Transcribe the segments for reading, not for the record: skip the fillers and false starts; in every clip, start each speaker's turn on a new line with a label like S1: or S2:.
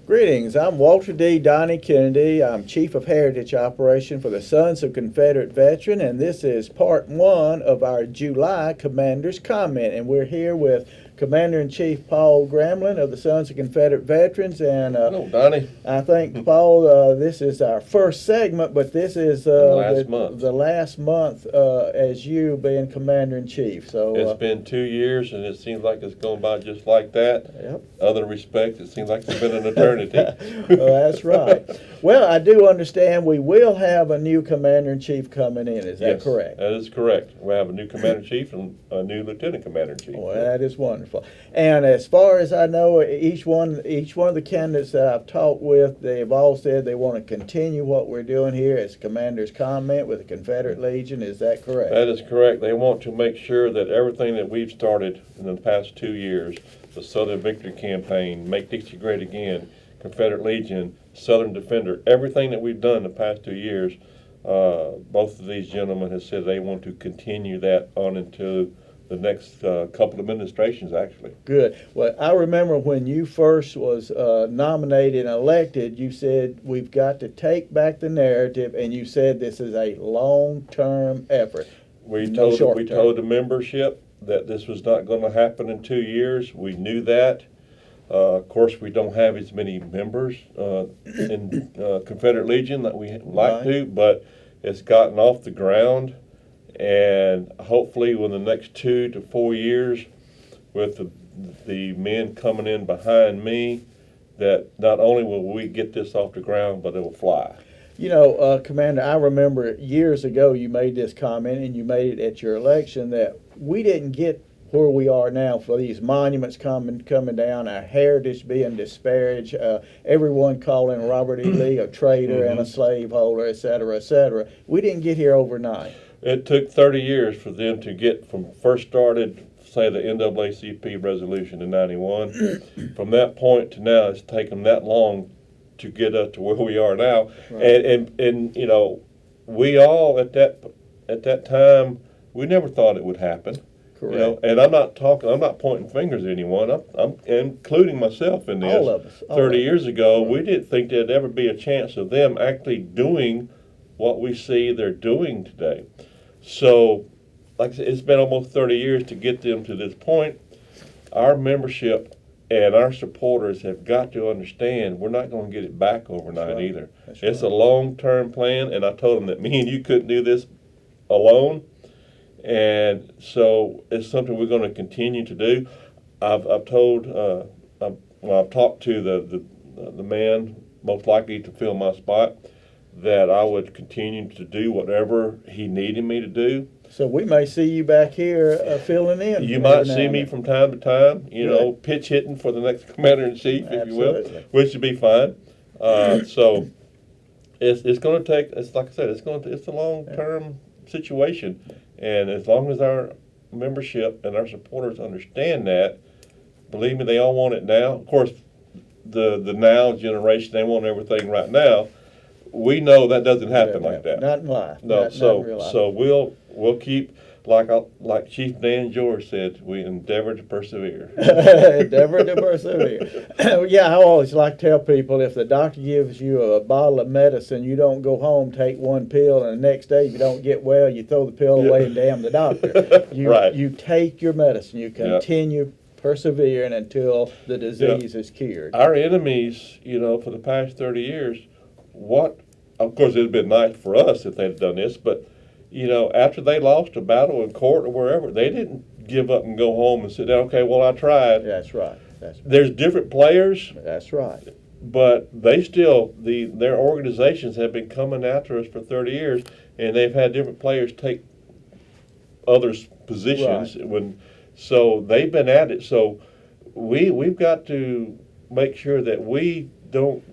S1: Greetings, I'm Walter D. Donnie Kennedy. I'm Chief of Heritage Operation for the Sons of Confederate Veteran, and this is part one of our July Commander's Comment. And we're here with Commander-in-Chief Paul Gramlin of the Sons of Confederate Veterans. And
S2: Hello, Donnie.
S1: I think, Paul, this is our first segment, but this is the last month as you being Commander-in-Chief. So
S2: it's been 2 years, and it seems like it's gone by just like that.
S1: Yep.
S2: Other respects, it seems like it's been an eternity.
S1: That's right. Well, I do understand we will have a new Commander-in-Chief coming in. Is that correct?
S2: That is correct. We have a new Commander-in-Chief and a new Lieutenant Commander-in-Chief.
S1: Well, that is wonderful. And as far as I know, each one of the candidates that I've talked with, they've all said they want to continue what we're doing here as Commander's Comment with the Confederate Legion. Is that correct?
S2: That is correct. They want to make sure that everything that we've started in the past 2 years, the Southern Victory Campaign, Make Dixie Great Again, Confederate Legion, Southern Defender, everything that we've done in the past 2 years, both of these gentlemen have said they want to continue that on into the next couple of administrations, actually.
S1: Good. Well, I remember when you first was nominated and elected, you said we've got to take back the narrative, and you said this is a long-term effort.
S2: We told the membership that this was not going to happen in 2 years. We knew that. Of course, we don't have as many members in Confederate Legion that we like to, but it's gotten off the ground. And hopefully, within the next 2 to 4 years, with the men coming in behind me, that not only will we get this off the ground, but it will fly.
S1: You know, Commander, I remember years ago you made this comment, and you made it at your election, that we didn't get where we are now for these monuments coming down, our heritage being disparaged, everyone calling Robert E. Lee a traitor and a slaveholder, et cetera, et cetera. We didn't get here overnight.
S2: It took 30 years for them to get from first started, say, the NAACP resolution in 91. From that point to now, it's taken that long to get up to where we are now. Right. And you know, we all at that time, we never thought it would happen.
S1: Correct.
S2: You know, and I'm not pointing fingers at anyone. I'm including myself in this.
S1: All of us.
S2: 30 years ago, we didn't think there'd ever be a chance of them actually doing what we see they're doing today. So, like I said, it's been almost 30 years to get them to this point. Our membership and our supporters have got to understand we're not going to get it back overnight either. It's a long-term plan, and I told them that me and you couldn't do this alone. And so it's something we're going to continue to do. I've talked to the man most likely to fill my spot, that I would continue to do whatever he needed me to do.
S1: So we may see you back here filling in.
S2: You might see me from time to time, you know, pitch hitting for the next Commander-in-Chief, if you will, which would be fine. So it's going to take, it's like I said, it's a long-term situation. And as long as our membership and our supporters understand that, believe me, they all want it now. Of course, the now generation, they want everything right now. We know that doesn't happen like that.
S1: Not in life.
S2: No,
S1: not
S2: so
S1: in real life.
S2: So we'll keep, like Chief Dan George said, we endeavor to persevere.
S1: Endeavor to persevere. Yeah, I always like to tell people, if the doctor gives you a bottle of medicine, you don't go home, take one pill, and the next day if you don't get well, you throw the pill away and damn the doctor. You take your medicine. You continue persevering until the disease is cured.
S2: Our enemies, you know, for the past 30 years, of course, it would have been nice for us if they'd done this, but, you know, after they lost a battle in court or wherever, they didn't give up and go home and sit down, okay, well, I tried.
S1: That's right.
S2: There's different players.
S1: That's right.
S2: But they still, their organizations have been coming after us for 30 years, and they've had different players take others' positions. Right. So they've been at it. So we've got to make sure that we don't,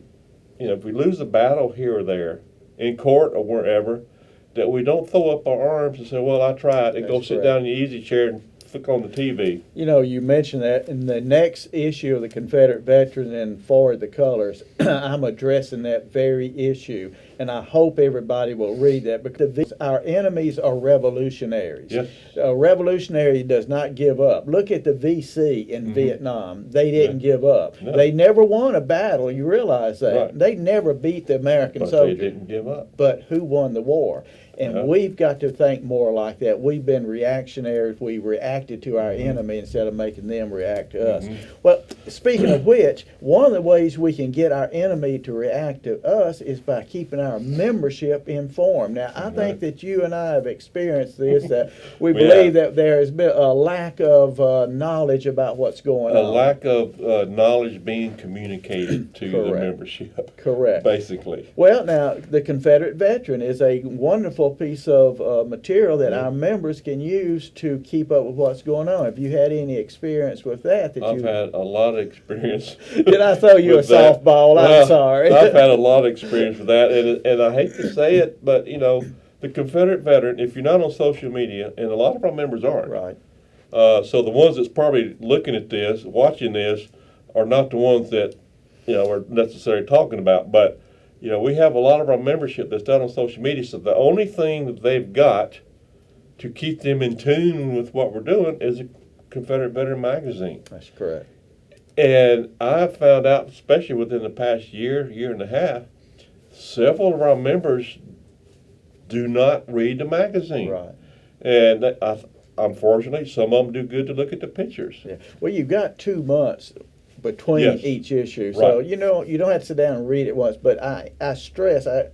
S2: you know, if we lose a battle here or there, in court or wherever, that we don't throw up our arms and say, well, I tried, and go sit down in the easy chair and flick on the TV.
S1: You know, you mentioned that in the next issue of the Confederate Veteran and Forward the Colors, I'm addressing that very issue. and I hope everybody will read that, because our enemies are revolutionaries.
S2: Yes.
S1: A revolutionary does not give up. Look at the VC in Vietnam. They didn't give up.
S2: No.
S1: They never won a battle. You realize that.
S2: Right.
S1: They never beat the American
S2: But
S1: soldiers.
S2: they didn't give up.
S1: But who won the war? And
S2: Yeah.
S1: we've got to think more like that. We've been reactionaries. We reacted to our enemy instead of making them react to us. Well, speaking of which, one of the ways we can get our enemy to react to us is by keeping our membership informed. Now, I think that you and I have experienced this, that we believe that there has been a lack of knowledge about what's going on.
S2: A lack of knowledge being communicated to the
S1: Correct.
S2: membership.
S1: Correct.
S2: Basically.
S1: Well, now, the Confederate Veteran is a wonderful piece of material that our members can use to keep up with what's going on. Have you had any experience with that?
S2: I've had a lot of experience.
S1: Did I throw you a
S2: with that.
S1: softball?
S2: Well,
S1: I'm sorry.
S2: I've had a lot of experience with that, and I hate to say it, but the Confederate Veteran, if you're not on social media, and a lot of our members aren't,
S1: Right.
S2: so the ones that's probably looking at this, watching this, are not the ones that are necessarily talking about, but we have a lot of our membership that's not on social media, so the only thing that they've got to keep them in tune with what we're doing is a Confederate Veteran magazine.
S1: That's correct.
S2: And I found out, especially within the past year and a half, several of our members do not read the magazine.
S1: Right.
S2: And unfortunately, some of them do good to look at the pictures.
S1: Yeah. Well, you've got 2 months between
S2: Yes.
S1: each issue. So,
S2: Right.
S1: you don't have to sit down and read it once. But I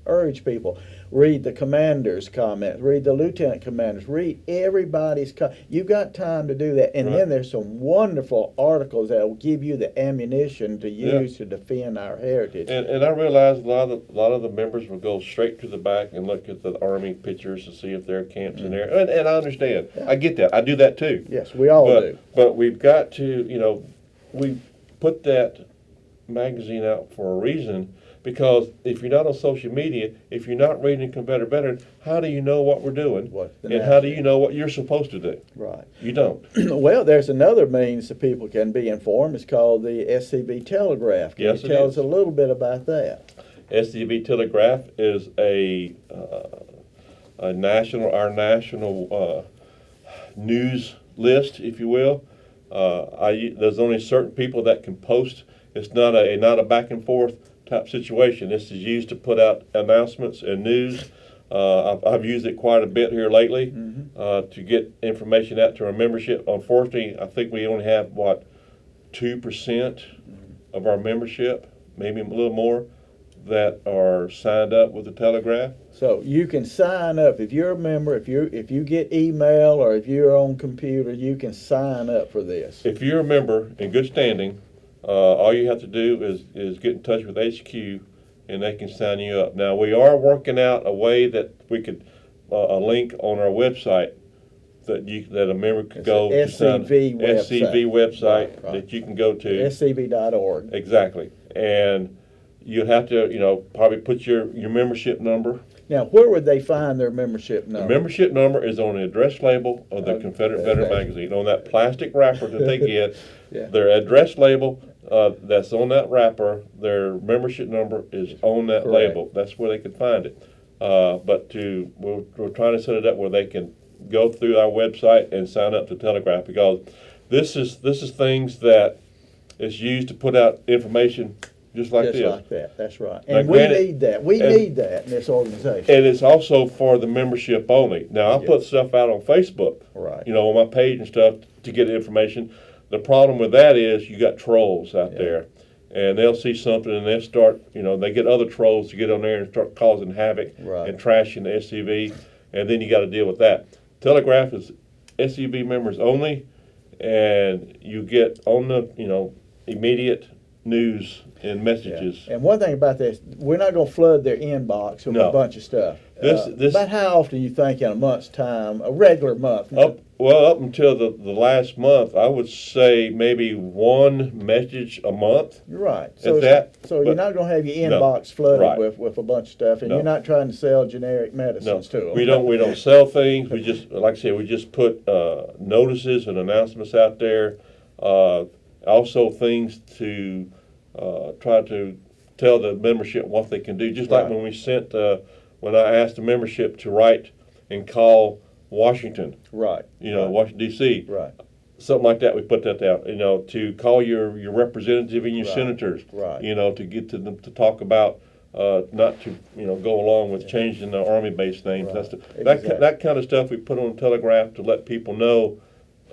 S1: urge people, read the commander's comments, read the lieutenant commander's, read everybody's you've got time to do that. And
S2: Right.
S1: then there's some wonderful articles that will give you the ammunition to
S2: Yeah.
S1: use to defend our heritage.
S2: And I realize a lot of the members will go straight to the back and look at the Army pictures to see if there are camps in there. And I understand.
S1: Yeah.
S2: I get that. I do that too.
S1: Yes, we all do.
S2: But we've got to, we put that magazine out for a reason, because if you're not on social media, if you're not reading Confederate Veteran, how do you know what we're doing? And how do you know what you're supposed to do?
S1: Right.
S2: You don't.
S1: Well, there's another means that people can be informed. It's called the SCB Telegraph. Can
S2: Yes,
S1: you
S2: it
S1: tell
S2: is.
S1: us a little bit about that?
S2: SCB Telegraph is our national news list, if you will. There's only certain people that can post. It's not a back and forth type situation. This is used to put out announcements and news. I've used it quite a bit here lately to get information out to our membership. Unfortunately, I think we only have 2% of our membership, maybe a little more, that are signed up with the Telegraph.
S1: So you can sign up if you're a member. If you get email or if you're on computer, you can sign up for this.
S2: If you're a member in good standing, all you have to do is get in touch with HQ, and they can sign you up. Now, we are working out a way that we could a link on our website that a member could
S1: It's
S2: go
S1: a
S2: to sign.
S1: SCV website.
S2: SCV website
S1: Right.
S2: that you can go to.
S1: scb.org.
S2: Exactly, and you have to probably put your membership number.
S1: Now, where would they find their membership number?
S2: The membership number is on the address label of the
S1: Okay.
S2: Confederate Veteran magazine. On that plastic wrapper that they get,
S1: Yeah.
S2: their address label that's on that wrapper, their membership number is on that
S1: Correct.
S2: label. That's where they can find it. But we're trying to set it up where they can go through our website and sign up to Telegraph, because this is things that is used to put out information just like
S1: Just
S2: this.
S1: like that. That's right.
S2: Now,
S1: And
S2: granted-
S1: we need that. We
S2: and-
S1: need that in this organization.
S2: And it's also for the membership only. Now, I
S1: Yeah.
S2: put stuff out on Facebook,
S1: Right.
S2: on my page and stuff to get information. The problem with that is you got trolls out
S1: Yeah.
S2: there, and they'll see something and they'll start, they get other trolls to get on there and start causing havoc
S1: Right.
S2: and trashing the SCV, and then you got to deal with that. Telegraph is SCV members only, and you get on the, immediate news and
S1: Yeah.
S2: messages.
S1: And one thing about this, we're not going to flood their inbox with
S2: No.
S1: a bunch of stuff.
S2: This-
S1: About how often you think in a month's time, a regular month?
S2: Up until the last month, I would say maybe one message a month.
S1: You're right.
S2: At that,
S1: So you're
S2: but-
S1: not going to have your
S2: No.
S1: inbox flooded
S2: Right.
S1: with a bunch of stuff, and
S2: No.
S1: you're not trying to sell generic
S2: No,
S1: medicines to them.
S2: we don't sell things. We just, like I said, we just put notices and announcements out there. Also things to try to tell the membership what they can do. Just like
S1: Right.
S2: when we sent, when I asked the membership to write and call Washington,
S1: Right. Right.
S2: Washington D.C.
S1: Right.
S2: Something like that. We put that out. To call your representative and your
S1: Right.
S2: senators.
S1: Right.
S2: To get to them to talk about. Not to go along with changing the Army base names.
S1: Right.
S2: That's that kind of stuff we put on the telegraph to let people know,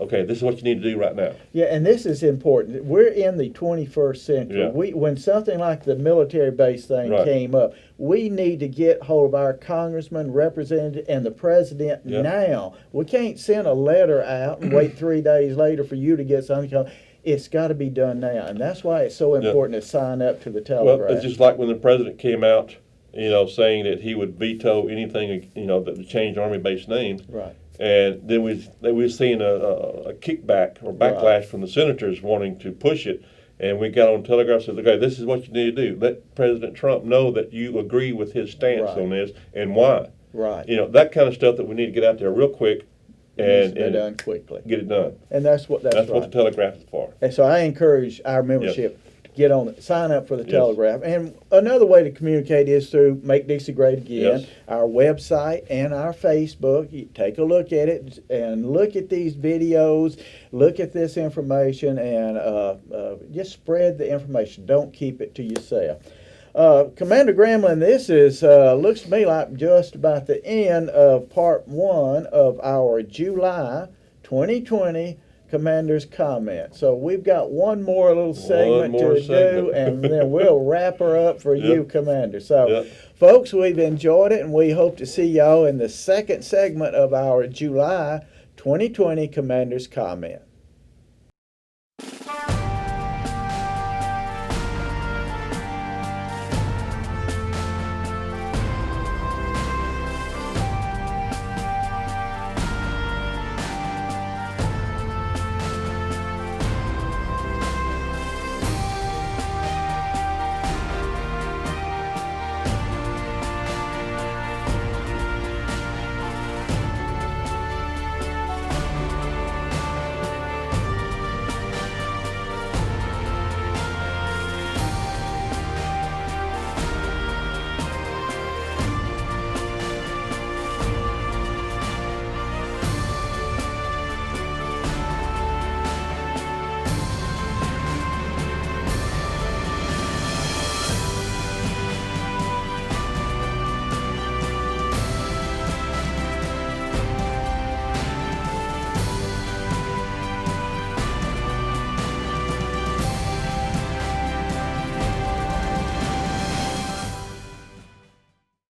S2: okay, this is what you need to do right now.
S1: Yeah, and this is important. We're in the 21st century.
S2: Yeah.
S1: When something like the military base thing
S2: Right.
S1: came up, we need to get hold of our congressman, representative, and the president
S2: Yeah.
S1: now. We can't send a letter out and wait 3 days later for you to get something. It's got to be done now, and that's why it's so important to sign up to the telegraph.
S2: Well, it's just like when the president came out, saying that he would veto anything, that would change Army base names.
S1: Right.
S2: And then we seen a kickback or backlash
S1: Right.
S2: from the senators wanting to push it. And we got on telegraph and said, okay, this is what you need to do. Let President Trump know that you agree with his stance
S1: Right.
S2: on this and why.
S1: Right.
S2: That kind of stuff that we need to get out there real quick
S1: It needs to be
S2: and
S1: done quickly.
S2: get it done.
S1: And that's what
S2: That's
S1: right.
S2: what the telegraph is for.
S1: And so I encourage our membership to get on it, sign up for the
S2: Yes.
S1: telegraph. And another way to communicate is through Make Dixie Great Again,
S2: Yes.
S1: our website and our Facebook. You take a look at it and look at these videos, look at this information, and just spread the information. Don't keep it to yourself. Commander Gramlin, this is looks to me like just about the end of part 1 of our July 2020 Commander's Comment. So we've got one more little segment
S2: more
S1: to
S2: segment.
S1: do, and then we'll wrap her up for you,
S2: Yep.
S1: Commander. So,
S2: Yep.
S1: folks, we've enjoyed it, and we hope to see y'all in the second segment of our July 2020 Commander's Comment.